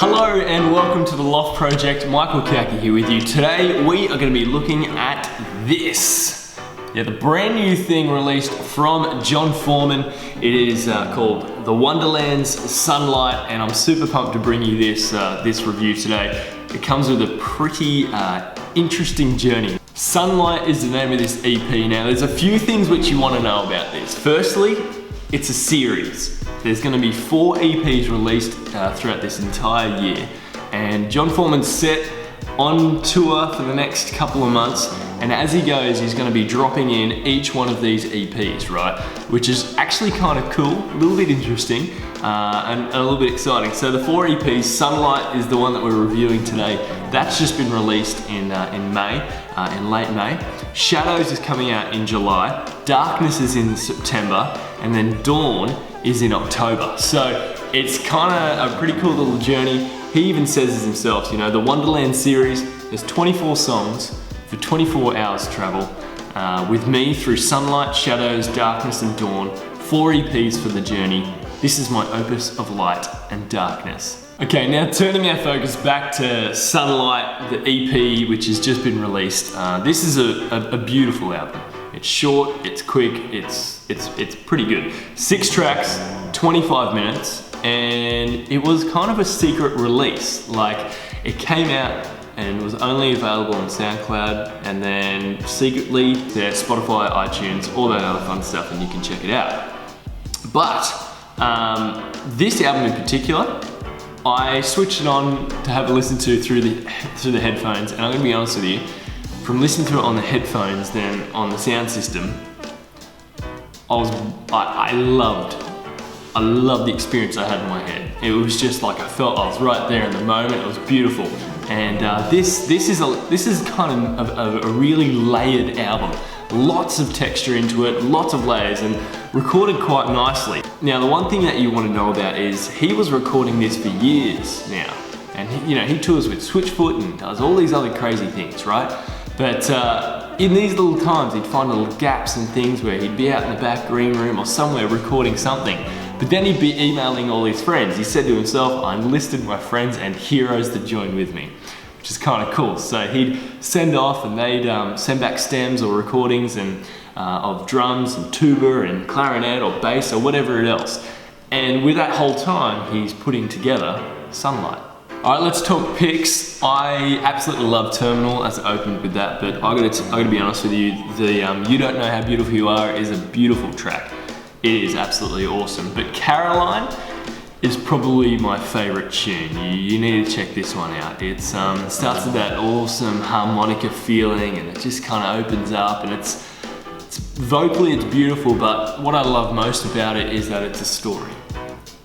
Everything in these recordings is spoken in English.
Hello and welcome to the Loft project. Michael Kaki here with you. Today we are going to be looking at this. Yeah, the brand new thing released from Jon Foreman. It is called The Wonderland's Sunlight, and I'm super pumped to bring you this review today. It comes with a pretty interesting journey. Sunlight is the name of this EP. Now there's a few things which you want to know about this. Firstly, it's a series. There's going to be 4 EPs released throughout this entire year, and Jon Foreman's set on tour for the next couple of months, and as he goes he's going to be dropping in each one of these EPs, right? Which is actually kind of cool, a little bit interesting, and a little bit exciting. So the 4 EPs, Sunlight is the one that we're reviewing today. That's just been released in May, in late May. Shadows is coming out in July, Darkness is in September, and then Dawn is in October. So it's kind of a pretty cool little journey. He even says this himself, you know, the Wonderland series, there's 24 songs for 24 hours travel with me through Sunlight, Shadows, Darkness and Dawn, 4 EPs for the journey. This is my opus of light and darkness. Okay, now turning our focus back to Sunlight, the EP which has just been released. This is a beautiful album. It's short, it's quick, it's pretty good. 6 tracks, 25 minutes, and it was kind of a secret release. Like, it came out and was only available on SoundCloud, and then secretly to Spotify, iTunes, all that other fun stuff, and you can check it out. But this album in particular, I switched it on to have a listen to through the headphones, and I'm gonna be honest with you, from listening to it on the headphones then on the sound system, I loved the experience I had in my head. It was just like I felt I was right there in the moment. It was beautiful, and this is kind of a really layered album. Lots of texture into it, lots of layers, and recorded quite nicely. Now the one thing that you want to know about is he was recording this for years now, and he tours with Switchfoot and does all these other crazy things, right? But in these little times, he'd find little gaps and things where he'd be out in the back green room or somewhere recording something. But then he'd be emailing all his friends. He said to himself, I enlisted my friends and heroes to join with me, which is kind of cool. So he'd send off and they'd send back stems or recordings and of drums and tuba and clarinet or bass or whatever else. And with that whole time, he's putting together Sunlight. All right, let's talk picks. I absolutely love Terminal, as I opened with that, but I gotta be honest with you, the You Don't Know How Beautiful You Are is a beautiful track. It is absolutely awesome. But Caroline is probably my favorite tune. You need to check this one out. It starts with that awesome harmonica feeling, and it just kind of opens up, and it's vocally it's beautiful, but what I love most about it is that it's a story.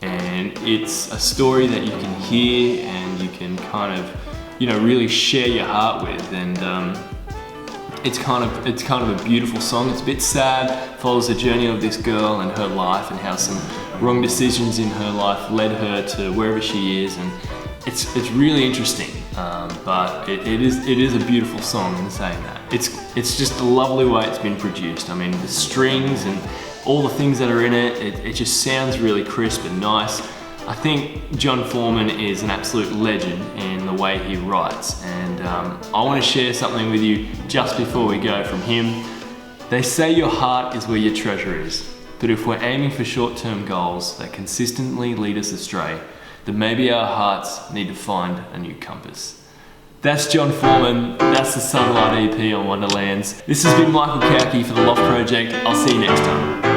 And it's a story that you can hear and you can kind of, really share your heart with. And it's kind of a beautiful song. It's a bit sad, follows the journey of this girl and her life and how some wrong decisions in her life led her to wherever she is. And it's really interesting, but it is a beautiful song in saying that. It's just a lovely way it's been produced. I mean, the strings and all the things that are in it just sounds really crisp and nice. I think Jon Foreman is an absolute legend in the way he writes, and I want to share something with you just before we go from him. They say your heart is where your treasure is, but if we're aiming for short-term goals that consistently lead us astray, then maybe our hearts need to find a new compass. That's Jon Foreman, that's the Sunlight EP on Wonderlands. This has been Michael Kaki for the Loft Project. I'll see you next time.